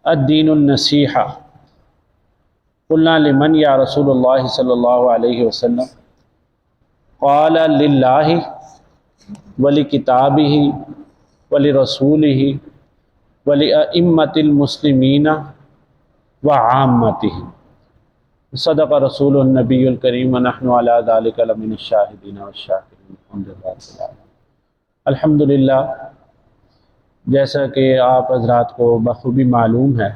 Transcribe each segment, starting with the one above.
الدین النصیحہ قلنا لمن یا رسول اللہ صلی اللہ علیہ وسلم قال للہ ولکتابہ ولرسولہ ولأئمۃ المسلمین وعامتہم صدق رسول النبی الکریم ونحن علی ذلک لمن الشاہدین والشاکرین الحمدللہ۔ جیسا کہ آپ حضرات کو بخوبی معلوم ہے،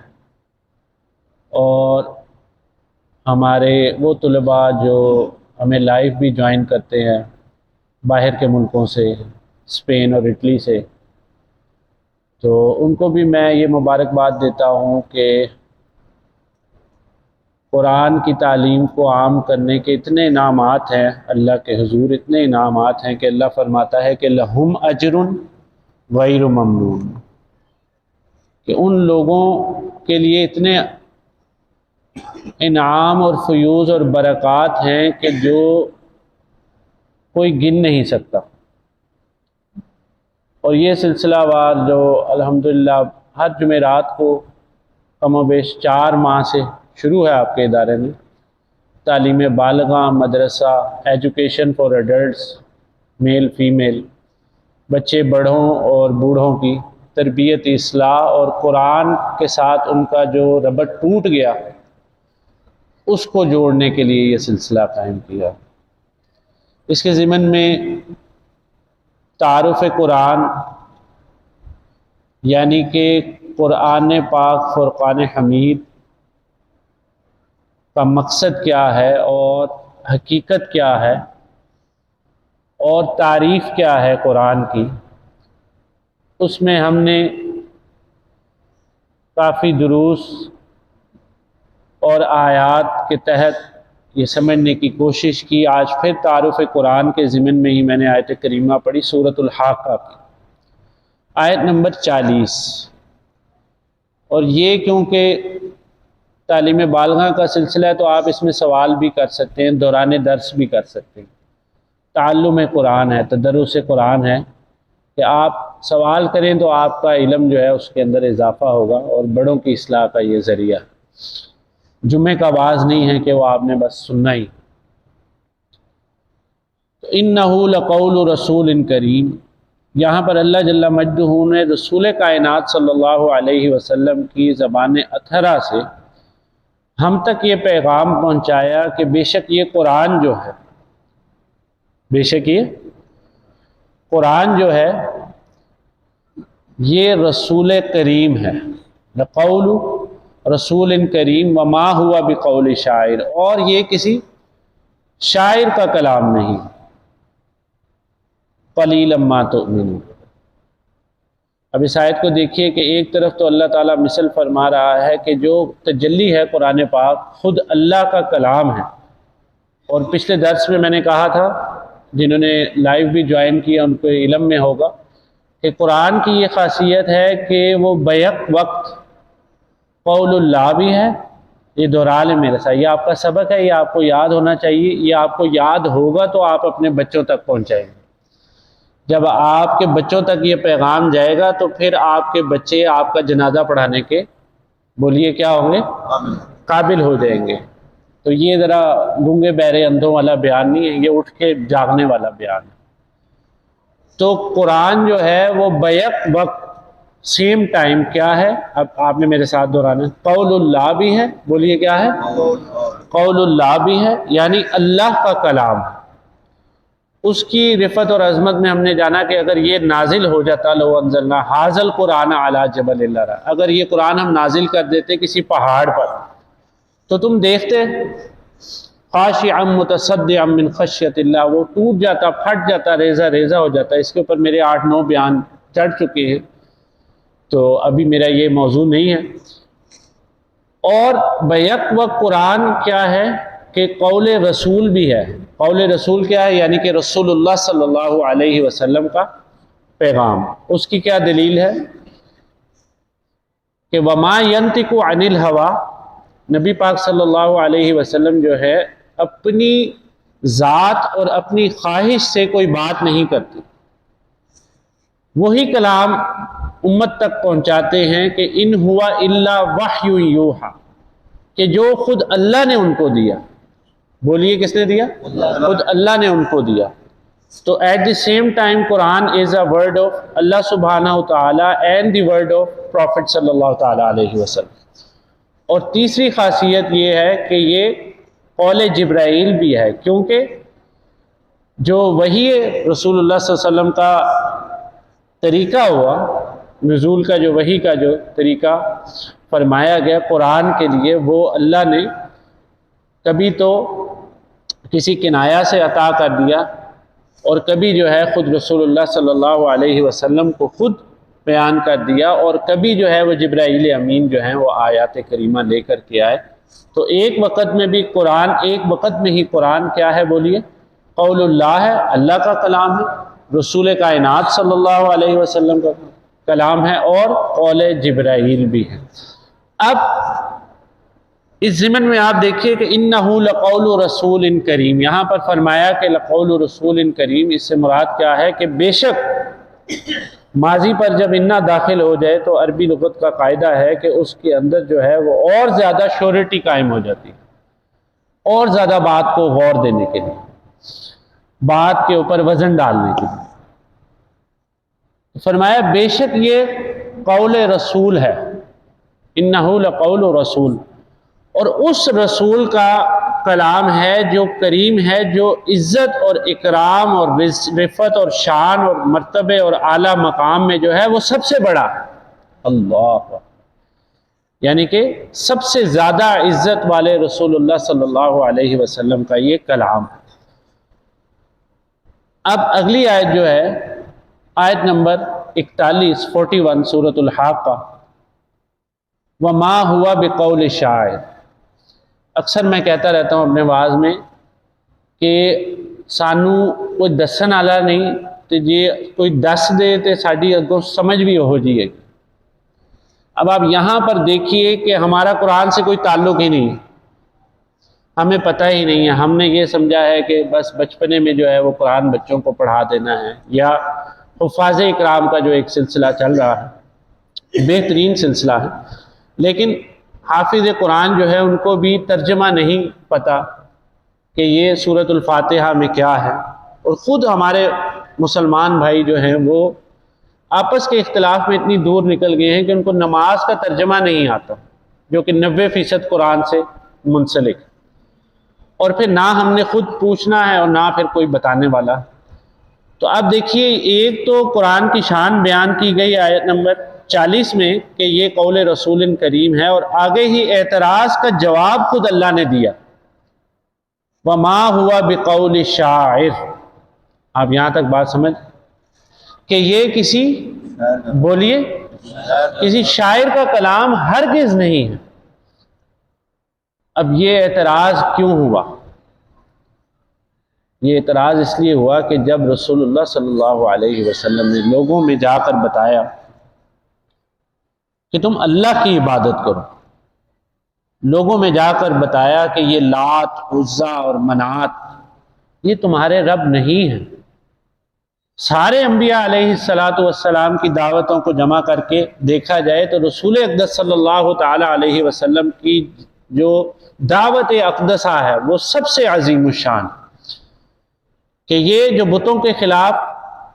اور ہمارے وہ طلباء جو ہمیں لائیو بھی جوائن کرتے ہیں باہر کے ملکوں سے، اسپین اور اٹلی سے، تو ان کو بھی میں یہ مبارکباد دیتا ہوں کہ قرآن کی تعلیم کو عام کرنے کے اتنے انعامات ہیں اللہ کے حضور، اتنے انعامات ہیں کہ اللہ فرماتا ہے کہ لہم اجر غیر ممنون، کہ ان لوگوں کے لیے اتنے انعام اور فیوز اور برکات ہیں کہ جو کوئی گن نہیں سکتا۔ اور یہ سلسلہ وار جو الحمدللہ ہر جمعرات کو کم و بیش 4 ماہ سے شروع ہے آپ کے ادارے میں، تعلیم بالغاں، مدرسہ، education for adults, male female, بچے بڑھوں اور بوڑھوں کی تربیت، اصلاح اور قرآن کے ساتھ ان کا جو ربط ٹوٹ گیا اس کو جوڑنے کے لیے یہ سلسلہ قائم کیا۔ اس کے ضمن میں تعارف قرآن، یعنی کہ قرآن پاک فرقان حمید کا مقصد کیا ہے اور حقیقت کیا ہے اور تعریف کیا ہے قرآن کی، اس میں ہم نے کافی دروس اور آیات کے تحت یہ سمجھنے کی کوشش کی۔ آج پھر تعارف قرآن کے ضمن میں ہی میں نے آیت کریمہ پڑھی، سورۃ الحاقہ کی آیت نمبر 40۔ اور یہ کیونکہ تعلیم بالغاں کا سلسلہ ہے تو آپ اس میں سوال بھی کر سکتے ہیں، دوران درس بھی کر سکتے ہیں۔ تعلم قرآن ہے، تدرس قرآن ہے کہ آپ سوال کریں تو آپ کا علم جو ہے اس کے اندر اضافہ ہوگا، اور بڑوں کی اصلاح کا یہ ذریعہ۔ جمعے کا باز نہیں ہے کہ وہ آپ نے بس سننا ہی۔ تو انہ لقول رسول کریم، یہاں پر اللہ جل مجدہ نے رسول کائنات صلی اللہ علیہ وسلم کی زبان اطہرہ سے ہم تک یہ پیغام پہنچایا کہ بے شک یہ قرآن جو ہے، بے شک یہ قرآن جو ہے یہ رسول کریم ہے، لقول رسول کریم وما ہوا بقول شاعر، اور یہ کسی شاعر کا کلام نہیں۔ قلیلا ما تؤمنون۔ اب اس آیت کو دیکھیے کہ ایک طرف تو اللہ تعالیٰ مثل فرما رہا ہے کہ جو تجلی ہے قرآن پاک خود اللہ کا کلام ہے، اور پچھلے درس میں نے کہا تھا، جنہوں نے لائیو بھی جوائن کیا ان کو علم میں ہوگا کہ قرآن کی یہ خاصیت ہے کہ وہ بیک وقت قول اللہ بھی ہے۔ یہ دہرا لیں میرے ساتھ، یہ آپ کا سبق ہے، یہ آپ کو یاد ہونا چاہیے، یہ آپ کو یاد ہوگا تو آپ اپنے بچوں تک پہنچائیں گے۔ جب آپ کے بچوں تک یہ پیغام جائے گا تو پھر آپ کے بچے آپ کا جنازہ پڑھانے کے بولیے کیا ہوں گے؟ قابل ہو جائیں گے۔ تو یہ ذرا گونگے بہرے اندھوں والا بیان نہیں ہے، یہ اٹھ کے جاگنے والا بیان ہے۔ تو قرآن جو ہے وہ بیک وقت سیم ٹائم کیا ہے؟ اب آپ نے میرے ساتھ دہرانا، قول اللہ بھی ہے، بولیے کیا ہے؟ قول اللہ بھی ہے، یعنی اللہ کا کلام ہے۔ اس کی رفت اور عظمت میں ہم نے جانا کہ اگر یہ نازل ہو جاتا، لو انزلنا ھذا القرآن علی جبل لرأ، اگر یہ قرآن ہم نازل کر دیتے کسی پہاڑ پر تو تم دیکھتے خاشعا متصدعا من خشیۃ اللہ، وہ ٹوٹ جاتا، پھٹ جاتا، ریزہ ریزہ ہو جاتا۔ اس کے اوپر میرے 8-9 بیان چڑھ چکے ہیں، تو ابھی میرا یہ موضوع نہیں ہے۔ اور بیک وقت قرآن کیا ہے کہ قول رسول بھی ہے۔ قول رسول کیا ہے؟ یعنی کہ رسول اللہ صلی اللہ علیہ وسلم کا پیغام۔ اس کی کیا دلیل ہے کہ وما ينطق عن الهوى، نبی پاک صلی اللہ علیہ وسلم جو ہے اپنی ذات اور اپنی خواہش سے کوئی بات نہیں کرتی، وہی کلام امت تک پہنچاتے ہیں کہ ان ہوا الا وحی یوحا، کہ جو خود اللہ نے ان کو دیا. بولیے کس نے دیا؟ خود اللہ نے ان کو دیا. تو at the same time Quran is a word of Allah سبحانہ تعالیٰ and the word of prophet صلی اللہ تعالیٰ علیہ وسلم. اور تیسری خاصیت یہ ہے کہ یہ قول جبرائیل بھی ہے، کیونکہ جو وحی رسول اللہ صلی اللہ علیہ وسلم کا طریقہ ہوا، نزول کا جو وحی کا جو طریقہ فرمایا گیا قرآن کے لیے، وہ اللہ نے کبھی تو کسی کنایا سے عطا کر دیا، اور کبھی جو ہے خود رسول اللہ صلی اللہ علیہ وسلم کو خود بیان کر دیا، اور کبھی جو ہے وہ جبرائیل امین جو ہیں وہ آیات کریمہ لے کر کے آئے. تو ایک وقت میں بھی قرآن، ایک وقت میں ہی قرآن کیا ہے؟ بولیے، قول اللہ ہے، اللہ کا کلام ہے، رسول کائنات صلی اللہ علیہ وسلم کا کلام ہے، اور قول جبرائیل بھی ہے. اب اس ضمن میں آپ دیکھیے کہ انہ لقول رسول کریم، یہاں پر فرمایا کہ لقول رسول کریم، اس سے مراد کیا ہے کہ بے شک ماضی پر جب انا داخل ہو جائے تو عربی لغت کا قاعدہ ہے کہ اس کے اندر جو ہے وہ اور زیادہ شیورٹی قائم ہو جاتی ہے، اور زیادہ بات کو غور دینے کے لیے، بات کے اوپر وزن ڈالنے کے لیے. فرمایا بے شک یہ قول رسول ہے، انہ لقول رسول، اور اس رسول کا کلام ہے جو کریم ہے، جو عزت اور اکرام اور رفعت اور شان اور مرتبے اور اعلیٰ مقام میں جو ہے وہ سب سے بڑا. اللہ، یعنی کہ سب سے زیادہ عزت والے رسول اللہ صلی اللہ علیہ وسلم کا یہ کلام. اب اگلی آیت جو ہے آیت نمبر 41 سورۃ الحاقہ، وما ہوا بقول شاعر. اکثر میں کہتا رہتا ہوں اپنے واعظ میں کہ سانو کوئی دسن والا نہیں، تو یہ کوئی دس دے تو ساری اگوں سمجھ بھی ہو جائے گی. اب آپ یہاں پر دیکھیے کہ ہمارا قرآن سے کوئی تعلق ہی نہیں ہے، ہمیں پتہ ہی نہیں ہے. ہم نے یہ سمجھا ہے کہ بس بچپنے میں جو ہے وہ قرآن بچوں کو پڑھا دینا ہے، یا حفاظ اکرام کا جو ایک سلسلہ چل رہا ہے، بہترین سلسلہ ہے، لیکن حافظ قرآن جو ہے ان کو بھی ترجمہ نہیں پتہ کہ یہ سورۃ الفاتحہ میں کیا ہے. اور خود ہمارے مسلمان بھائی جو ہیں وہ آپس کے اختلاف میں اتنی دور نکل گئے ہیں کہ ان کو نماز کا ترجمہ نہیں آتا، جو کہ 90% قرآن سے منسلک، اور پھر نہ ہم نے خود پوچھنا ہے اور نہ پھر کوئی بتانے والا. تو اب دیکھیے، ایک تو قرآن کی شان بیان کی گئی آیت نمبر 40 میں کہ یہ قول رسول کریم ہے، اور آگے ہی اعتراض کا جواب خود اللہ نے دیا، وما ہوا بقول شاعر. آپ یہاں تک بات سمجھ کہ یہ کسی، بولیے، کسی شاعر کا کلام ہرگز نہیں ہے. اب یہ اعتراض کیوں ہوا؟ یہ اعتراض اس لیے ہوا کہ جب رسول اللہ صلی اللہ علیہ وسلم نے لوگوں میں جا کر بتایا کہ تم اللہ کی عبادت کرو، لوگوں میں جا کر بتایا کہ یہ لات، عزا اور منات یہ تمہارے رب نہیں ہیں. سارے انبیاء علیہ السلام کی دعوتوں کو جمع کر کے دیکھا جائے تو رسول اقدس صلی اللہ تعالی علیہ وسلم کی جو دعوت اقدسہ ہے وہ سب سے عظیم الشان، کہ یہ جو بتوں کے خلاف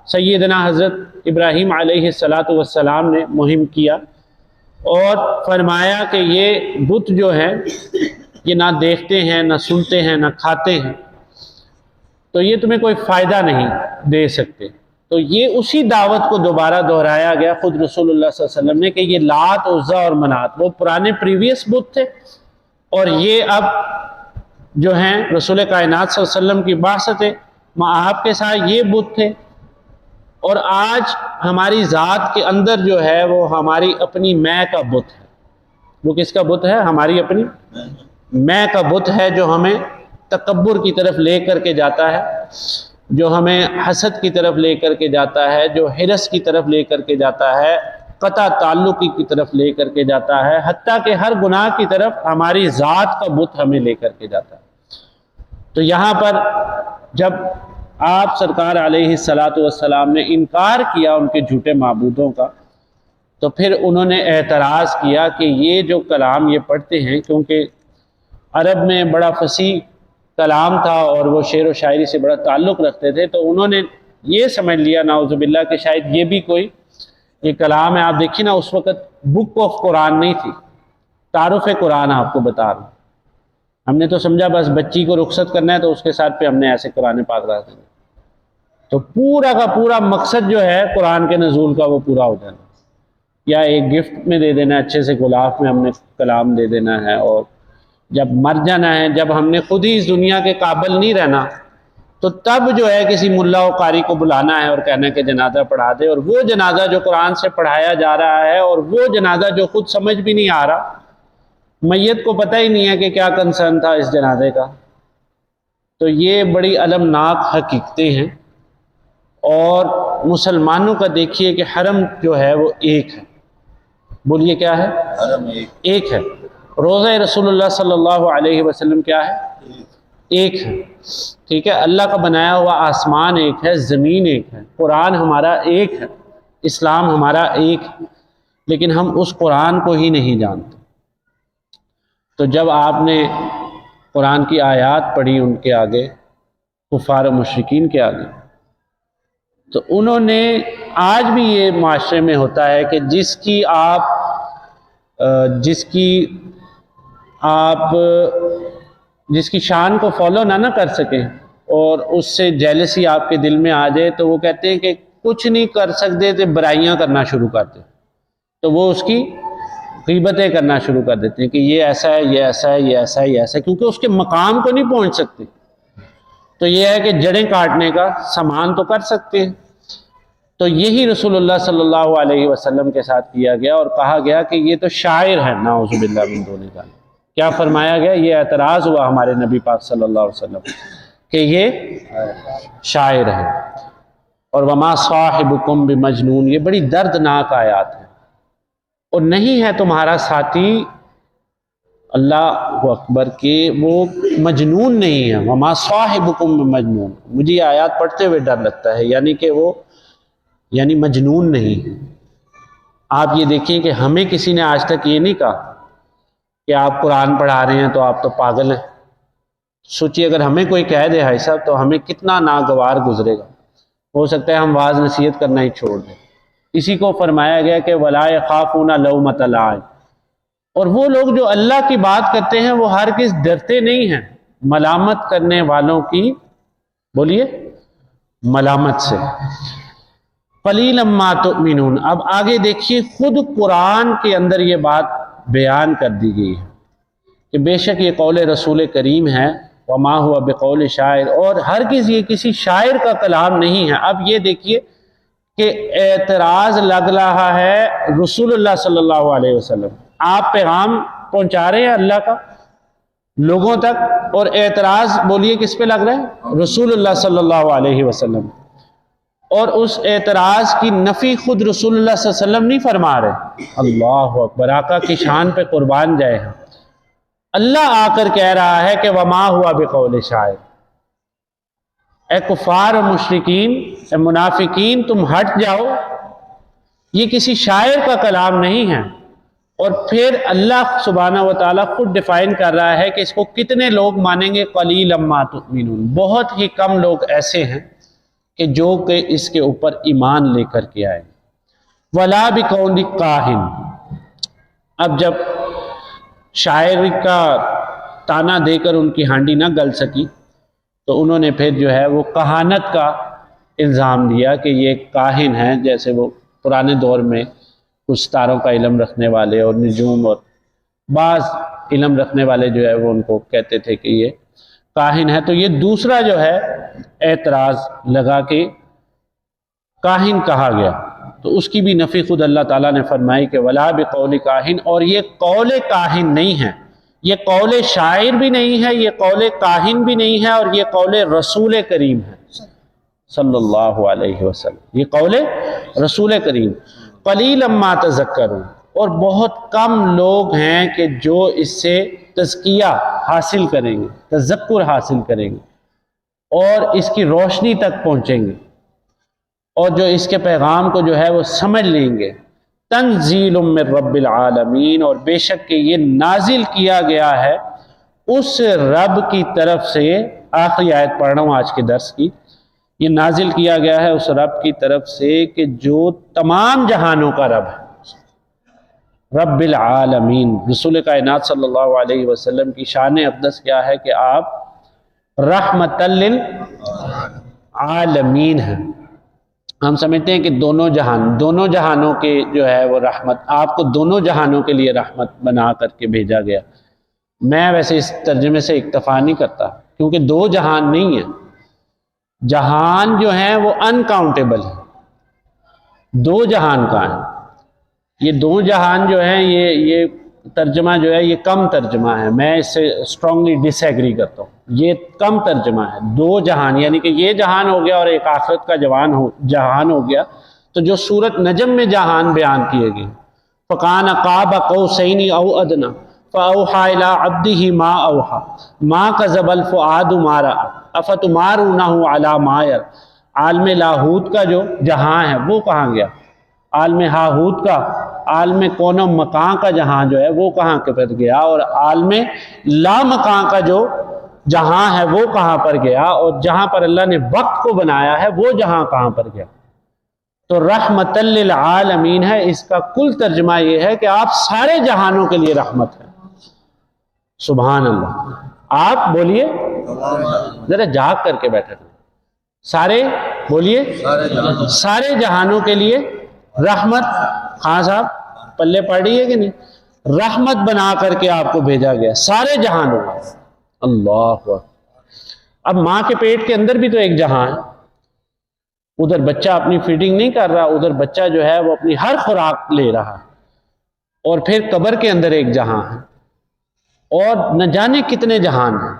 سیدنا حضرت ابراہیم علیہ السلام نے مہم کیا، اور فرمایا کہ یہ بت جو ہیں یہ نہ دیکھتے ہیں، نہ سنتے ہیں، نہ کھاتے ہیں، تو یہ تمہیں کوئی فائدہ نہیں دے سکتے. تو یہ اسی دعوت کو دوبارہ دہرایا گیا خود رسول اللہ صلی اللہ علیہ وسلم نے کہ یہ لات، عزا اور منات وہ پرانے پریویس بت تھے، اور یہ اب جو ہیں رسول کائنات صلی اللہ علیہ وسلم کی بعثت آپ کے ساتھ یہ بت تھے. اور آج ہماری ذات کے اندر جو ہے وہ ہماری اپنی میں کا بت ہے. وہ کس کا بت ہے؟ ہماری اپنی میں کا بت ہے، جو ہمیں تکبر کی طرف لے کر کے جاتا ہے، جو ہمیں حسد کی طرف لے کر کے جاتا ہے، جو حرص کی طرف لے کر کے جاتا ہے، قطع تعلقی کی طرف لے کر کے جاتا ہے، حتیٰ کہ ہر گناہ کی طرف ہماری ذات کا بت ہمیں لے کر کے جاتا ہے. تو یہاں پر جب آپ سرکار علیہ السلام نے انکار کیا ان کے جھوٹے معبودوں کا، تو پھر انہوں نے اعتراض کیا کہ یہ جو کلام یہ پڑھتے ہیں، کیونکہ عرب میں بڑا فصیح کلام تھا اور وہ شعر و شاعری سے بڑا تعلق رکھتے تھے، تو انہوں نے یہ سمجھ لیا نعوذ باللہ کہ شاید یہ بھی کوئی یہ کلام ہے۔ آپ دیکھیے نا، اس وقت بک آف قرآن نہیں تھی، تعارف قرآن آپ کو بتا رہا ہوں۔ ہم نے تو سمجھا بس بچی کو رخصت کرنا ہے تو اس کے ساتھ پہ ہم نے ایسے قرآن پاک رکھ دیں، تو پورا کا پورا مقصد جو ہے قرآن کے نزول کا وہ پورا ہو جانا، یا ایک گفٹ میں دے دینا، اچھے سے غلاف میں ہم نے کلام دے دینا ہے، اور جب مر جانا ہے، جب ہم نے خود ہی اس دنیا کے قابل نہیں رہنا، تو تب جو ہے کسی ملا و قاری کو بلانا ہے اور کہنا ہے کہ جنازہ پڑھا دے، اور وہ جنازہ جو قرآن سے پڑھایا جا رہا ہے، اور وہ جنازہ جو خود سمجھ بھی نہیں آ رہا، میت کو پتہ ہی نہیں ہے کہ کیا کنسرن تھا اس جنازے کا، تو یہ بڑی المناک حقیقتیں ہیں۔ اور مسلمانوں کا دیکھیے کہ حرم جو ہے وہ ایک ہے، بولیے کیا ہے؟ حرم ایک ہے۔ روضہ رسول اللہ صلی اللہ علیہ وسلم کیا ہے؟ ایک ہے، ٹھیک ہے۔ اللہ کا بنایا ہوا آسمان ایک ہے، زمین ایک ہے، قرآن ہمارا ایک ہے، اسلام ہمارا ایک ہے، لیکن ہم اس قرآن کو ہی نہیں جانتے۔ تو جب آپ نے قرآن کی آیات پڑھی ان کے آگے، کفار و مشرکین کے آگے، تو انہوں نے، آج بھی یہ معاشرے میں ہوتا ہے کہ جس کی شان کو فالو نہ کر سکیں اور اس سے جیلسی آپ کے دل میں آ جائے، تو وہ کہتے ہیں کہ کچھ نہیں کر سکتے تو برائیاں کرنا شروع کرتے، تو وہ اس کی غیبتیں کرنا شروع کر دیتے ہیں کہ یہ ایسا ہے، یہ ایسا ہے، یہ ایسا ہے، یہ ایسا ہے، کیونکہ اس کے مقام کو نہیں پہنچ سکتے۔ تو یہ ہے کہ جڑیں کاٹنے کا سامان تو کر سکتے ہیں۔ تو یہی رسول اللہ صلی اللہ علیہ وسلم کے ساتھ کیا گیا اور کہا گیا کہ یہ تو شاعر ہے، نعوذ باللہ من ذالک۔ کیا فرمایا گیا؟ یہ اعتراض ہوا ہمارے نبی پاک صلی اللہ علیہ وسلم کہ یہ شاعر ہے۔ اور وما صاحبکم بمجنون، یہ بڑی دردناک آیات ہے، اور نہیں ہے تمہارا ساتھی، اللہ اکبر، کہ وہ مجنون نہیں ہے۔ وما صاحبکم بمجنون، مجھے یہ آیات پڑھتے ہوئے ڈر لگتا ہے، یعنی کہ وہ مجنون نہیں ہے۔ آپ یہ دیکھیں کہ ہمیں کسی نے آج تک یہ نہیں کہا کہ آپ قرآن پڑھا رہے ہیں تو آپ تو پاگل ہیں۔ سوچیے اگر ہمیں کوئی کہہ دے بھائی صاحب، تو ہمیں کتنا ناگوار گزرے گا، ہو سکتا ہے ہم واعظ نصیحت کرنا ہی چھوڑ دیں۔ اسی کو فرمایا گیا کہ وَلَا يَخَافُونَ لَوْمَةَ لَائِمٍ، اور وہ لوگ جو اللہ کی بات کرتے ہیں وہ ہرگز ڈرتے نہیں ہیں ملامت کرنے والوں کی، بولیے، ملامت سے۔ قلیلا ما تؤمنون، اب آگے دیکھیے، خود قرآن کے اندر یہ بات بیان کر دی گئی ہے کہ بے شک یہ قول رسول کریم ہے، وما ہوا بقول شاعر، اور ہرگز یہ کسی شاعر کا کلام نہیں ہے۔ اب یہ دیکھیے کہ اعتراض لگ رہا ہے رسول اللہ صلی اللہ علیہ وسلم، آپ پیغام پہنچا رہے ہیں اللہ کا لوگوں تک، اور اعتراض بولیے کس پہ لگ رہا ہے؟ رسول اللہ صلی اللہ علیہ وسلم۔ اور اس اعتراض کی نفی خود رسول اللہ صلی اللہ علیہ وسلم نہیں فرما رہے۔ اللہ اکبر، آقا کی شان پہ قربان جائے ہم۔ اللہ آ کر کہہ رہا ہے کہ وما ہوا بقول شاعر، اے کفار و مشرکین، اے منافقین، تم ہٹ جاؤ، یہ کسی شاعر کا کلام نہیں ہے۔ اور پھر اللہ سبحانہ و تعالیٰ خود ڈیفائن کر رہا ہے کہ اس کو کتنے لوگ مانیں گے، قلیلا ما تؤمنون، بہت ہی کم لوگ ایسے ہیں کہ جو کہ اس کے اوپر ایمان لے کر کے آئے۔ وَلَا بِقَوْلِ کاہن، اب جب شاعر کا تانا دے کر ان کی ہانڈی نہ گل سکی، تو انہوں نے پھر جو ہے وہ کہانت کا الزام دیا کہ یہ کاہن ہیں، جیسے وہ پرانے دور میں کچھ ستاروں کا علم رکھنے والے اور نجوم اور بعض علم رکھنے والے جو ہے وہ ان کو کہتے تھے کہ یہ کاہن ہے۔ تو یہ دوسرا جو ہے اعتراض لگا کہ کاہن کہا گیا، تو اس کی بھی نفی خود اللہ تعالیٰ نے فرمائی کہ ولا بقول کاہن، اور یہ قول کاہن نہیں ہے، یہ قول شاعر بھی نہیں ہے، یہ قول کاہن بھی نہیں ہے، اور یہ قول رسول کریم ہے صلی اللہ علیہ وسلم، یہ قول رسول کریم۔ قلیلا ما تذکرون، اور بہت کم لوگ ہیں کہ جو اس سے تزکیہ حاصل کریں گے، تذکر حاصل کریں گے، اور اس کی روشنی تک پہنچیں گے، اور جو اس کے پیغام کو جو ہے وہ سمجھ لیں گے۔ تنزیل من رب العالمین، اور بے شک کہ یہ نازل کیا گیا ہے اس رب کی طرف سے. آخری آیت پڑھ رہا ہوں آج کے درس کی. یہ نازل کیا گیا ہے اس رب کی طرف سے کہ جو تمام جہانوں کا رب ہے، رب العالمین. رسول کائنات صلی اللہ علیہ وسلم کی شان اقدس کیا ہے کہ آپ رحمت للعالمین ہیں. ہم سمجھتے ہیں کہ دونوں جہانوں کے جو ہے وہ رحمت، آپ کو دونوں جہانوں کے لیے رحمت بنا کر کے بھیجا گیا. میں ویسے اس ترجمے سے اکتفا نہیں کرتا، کیونکہ دو جہان نہیں ہیں. جہان جو ہیں وہ انکاؤنٹیبل ہیں. دو جہان کا ہے. یہ دو جہان جو ہیں یہ ترجمہ جو ہے یہ کم ترجمہ ہے. میں اس سے اسٹرانگلی ڈس ایگری کرتا ہوں. یہ کم ترجمہ ہے. دو جہان یعنی کہ یہ جہان ہو گیا اور ایک آخرت کا جہان ہو گیا. تو جو سورۃ نجم میں جہان بیان کیے گئے، فَقَانَ قَابَ قَوْسَيْنِ أَوْ أَدْنَىٰ فَأَوْحَىٰ إِلَىٰ عَبْدِهِ مَا أَوْحَىٰ مَا كَذَبَ الْفُؤَادُ مَا رَأَىٰ أَفَتُمَارُونَهُ عَلَىٰ مَا يَرَىٰ. عالم لاہوت کا جو جہاں ہے وہ کہاں گیا؟ عالم ہاہوت کا، عالم کون و مکان کا جہاں جو ہے وہ کہاں پر گیا؟ اور عالم لا مکان کا جو جہاں ہے وہ کہاں پر گیا؟ اور جہاں پر اللہ نے وقت کو بنایا ہے وہ جہاں کہاں پر گیا؟ تو رحمت للعالمین ہے. اس کا کل ترجمہ یہ ہے کہ آپ سارے جہانوں کے لیے رحمت ہے. سبحان اللہ. آپ بولیے، ذرا جاگ کر کے بیٹھے تھے. سارے بولیے، سارے جہانوں کے لیے رحمت. خان صاحب پلے پڑ رہی ہے کہ نہیں؟ رحمت بنا کر کے آپ کو بھیجا گیا سارے جہانوں کا. اللہ اکبر. اب ماں کے پیٹ کے اندر بھی تو ایک جہاں ہے. ادھر بچہ اپنی فیڈنگ نہیں کر رہا، ادھر بچہ جو ہے وہ اپنی ہر خوراک لے رہا ہے. اور پھر قبر کے اندر ایک جہاں ہے، اور نہ جانے کتنے جہان ہیں.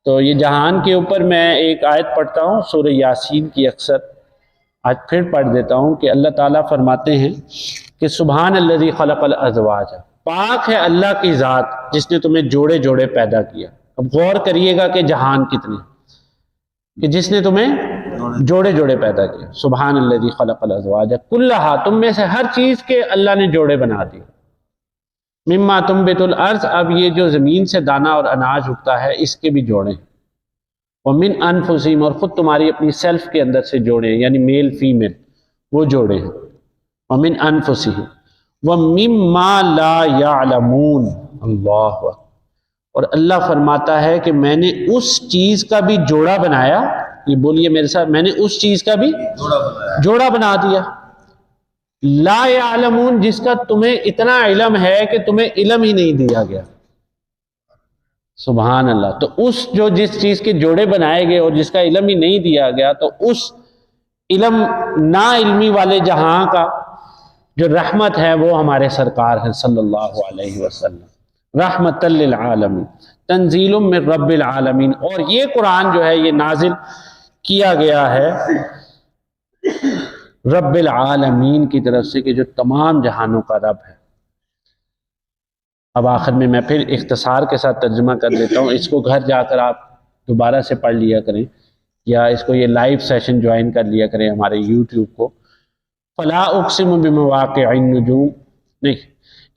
تو یہ جہان کے اوپر میں ایک آیت پڑھتا ہوں سورہ یاسین کی، اکثر آج پھر پڑھ دیتا ہوں کہ اللہ تعالیٰ فرماتے ہیں کہ سبحان الذی خلق الازواج، پاک ہے اللہ کی ذات جس نے تمہیں جوڑے جوڑے پیدا کیا. اب غور کریے گا کہ جہان کتنے، کہ جس نے تمہیں جوڑے جوڑے پیدا کیا. سبحان الذی خلق الازواج کلھا، تم میں سے ہر چیز کے اللہ نے جوڑے بنا دیے. مما تنبت الارض، اب یہ جو زمین سے دانہ اور اناج اگتا ہے اس کے بھی جوڑے ہیں. ومن انفسہم، اور خود تمہاری اپنی سیلف کے اندر سے جوڑے ہیں، یعنی میل فیمیل وہ جوڑے ہیں. ومن انفسہم ومما لا یعلمون. اللہ اکبر. اور اللہ فرماتا ہے کہ میں نے اس چیز کا بھی جوڑا بنایا. یہ بولیے میرے ساتھ، میں نے اس چیز کا بھی جوڑا بنا دیا. لا یعلمون، جس کا تمہیں اتنا علم ہے کہ تمہیں علم ہی نہیں دیا گیا. سبحان اللہ. تو اس جو جس چیز کے جوڑے بنائے گئے اور جس کا علم ہی نہیں دیا گیا، تو اس علم نا علمی والے جہاں کا جو رحمت ہے وہ ہمارے سرکار ہیں صلی اللہ علیہ وسلم. رحمت للعالمین، تنزیل من رب العالمین. اور یہ قرآن جو ہے یہ نازل کیا گیا ہے رب العالمین کی طرف سے، کہ جو تمام جہانوں کا رب ہے. اب آخر میں پھر اختصار کے ساتھ ترجمہ کر دیتا ہوں. اس کو گھر جا کر آپ دوبارہ سے پڑھ لیا کریں، یا اس کو یہ لائیو سیشن جوائن کر لیا کریں ہمارے یوٹیوب کو. فلا اقسم بمواقع النجوم، نہیں،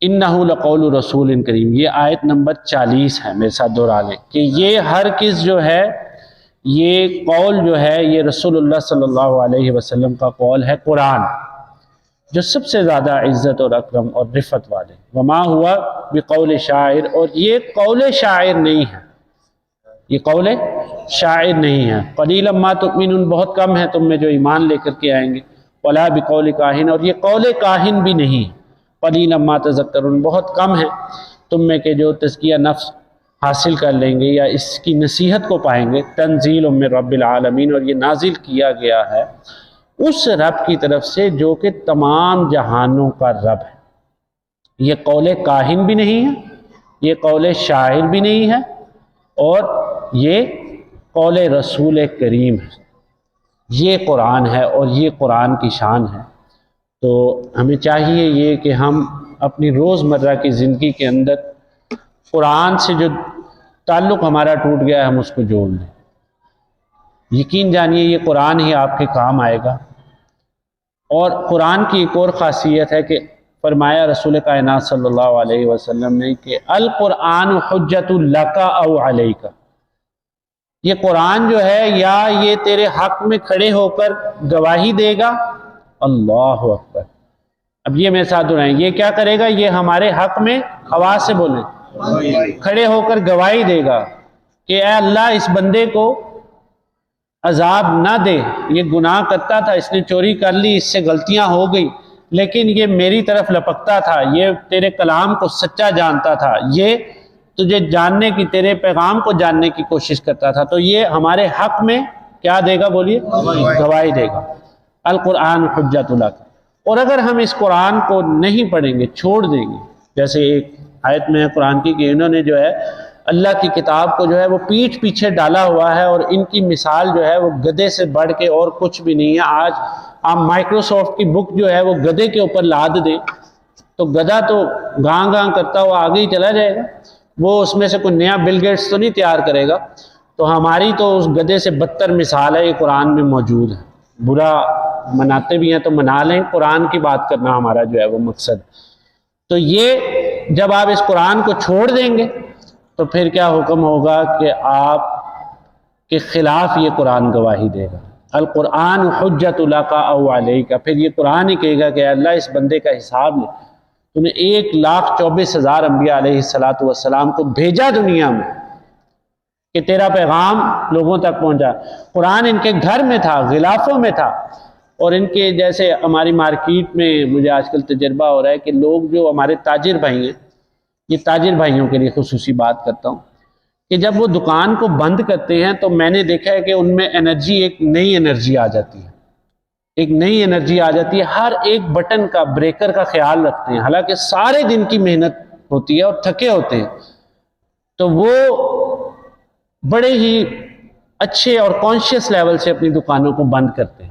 انہ لقول رسول کریم. یہ آیت نمبر 40 ہے، میرے ساتھ دہرا لیں کہ یہ ہر کس جو ہے یہ قول جو ہے یہ رسول اللہ صلی اللہ علیہ وسلم کا قول ہے. قرآن جو سب سے زیادہ عزت اور اکرم اور رفعت والے. وما ہوا بقول شاعر، اور یہ قول شاعر نہیں ہے، یہ قول شاعر نہیں ہے. قلیلا ما تؤمنون، بہت کم ہے تم میں جو ایمان لے کر کے آئیں گے. ولا بقول کاہن، اور یہ قول کاہن بھی نہیں ہے. قلیلا ما تذکرون، بہت کم ہے تم میں کہ جو تزکیہ نفس حاصل کر لیں گے یا اس کی نصیحت کو پائیں گے. تنزیل من رب العالمین، اور یہ نازل کیا گیا ہے اس رب کی طرف سے جو کہ تمام جہانوں کا رب ہے. یہ قول کاہن بھی نہیں ہے، یہ قول شاعر بھی نہیں ہے، اور یہ قول رسول کریم ہے. یہ قرآن ہے اور یہ قرآن کی شان ہے. تو ہمیں چاہیے یہ کہ ہم اپنی روزمرہ کی زندگی کے اندر قرآن سے جو تعلق ہمارا ٹوٹ گیا ہے ہم اس کو جوڑ لیں. یقین جانیے یہ قرآن ہی آپ کے کام آئے گا. اور قرآن کی ایک اور خاصیت ہے کہ فرمایا رسول کائنات صلی اللہ علیہ وسلم نے کہ القرآن حجت لک او علیک، یہ قرآن جو ہے یا یہ تیرے حق میں کھڑے ہو کر گواہی دے گا، اللہ اکبر، اب یہ میرے ساتھ دہرائیں، یہ کیا کرے گا؟ یہ ہمارے حق میں، آواز سے بولیں، کھڑے ہو کر گواہی دے گا کہ اے اللہ اس بندے کو عذاب نہ دے، یہ گناہ کرتا تھا، اس نے چوری کر لی، اس سے غلطیاں ہو گئی، لیکن یہ میری طرف لپکتا تھا، یہ تیرے کلام کو سچا جانتا تھا، یہ تجھے جاننے کی، تیرے پیغام کو جاننے کی کوشش کرتا تھا، تو یہ ہمارے حق میں کیا دے گا؟ بولیے، گواہی دے گا۔ القرآن حجت لک۔ اور اگر ہم اس قرآن کو نہیں پڑھیں گے، چھوڑ دیں گے، جیسے ایک آیت میں قرآن کی کہ انہوں نے جو ہے اللہ کی کتاب کو جو ہے وہ پیٹھ پیچھے ڈالا ہوا ہے، اور ان کی مثال جو ہے وہ گدھے سے بڑھ کے اور کچھ بھی نہیں ہے۔ آج آپ مائکروسافٹ کی بک جو ہے وہ گدھے کے اوپر لاد دیں تو گدھا تو گاں گاں کرتا ہوا آگے ہی چلا جائے گا، وہ اس میں سے کوئی نیا بل گیٹس تو نہیں تیار کرے گا۔ تو ہماری تو اس گدھے سے بدتر مثال ہے، یہ قرآن میں موجود ہے۔ برا مناتے بھی ہیں تو منا لیں، قرآن کی بات کرنا ہمارا جو ہے وہ مقصد۔ تو یہ جب آپ اس قرآن کو چھوڑ دیں گے تو پھر کیا حکم ہوگا کہ آپ کے خلاف یہ قرآن گواہی دے گا۔ القرآن حجت لک او علیک، پھر یہ قرآن ہی کہے گا کہ اللہ اس بندے کا حساب لے، تو نے 1,24,000 انبیاء علیہ السلام کو بھیجا دنیا میں کہ تیرا پیغام لوگوں تک پہنچا۔ قرآن ان کے گھر میں تھا، غلافوں میں تھا، اور ان کے جیسے ہماری مارکیٹ میں مجھے آج کل تجربہ ہو رہا ہے کہ لوگ جو ہمارے تاجر بھائی ہیں، یہ تاجر بھائیوں کے لیے خصوصی بات کرتا ہوں، کہ جب وہ دکان کو بند کرتے ہیں تو میں نے دیکھا ہے کہ ان میں انرجی، ایک نئی انرجی آ جاتی ہے، ایک نئی انرجی آ جاتی ہے، ہر ایک بٹن کا، بریکر کا خیال رکھتے ہیں، حالانکہ سارے دن کی محنت ہوتی ہے اور تھکے ہوتے ہیں، تو وہ بڑے ہی اچھے اور کانشیس لیول سے اپنی دکانوں کو بند کرتے ہیں۔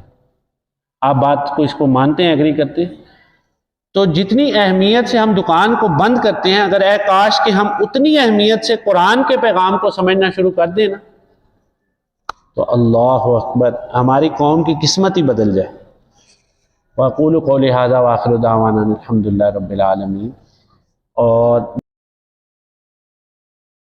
آپ بات کو اس کو مانتے ہیں، ایگری کرتے ہیں؟ تو جتنی اہمیت سے ہم دکان کو بند کرتے ہیں، اگر اے کاش کہ ہم اتنی اہمیت سے قرآن کے پیغام کو سمجھنا شروع کر دیں نا، تو اللہ اکبر، ہماری قوم کی قسمت ہی بدل جائے۔ وَأَقُولُ قَوْلِي هَذَا وَآخِرُ دَعْوَانَا الْحَمْدُ لِلَّهِ رَبِّ الْعَالَمِينَ۔ اور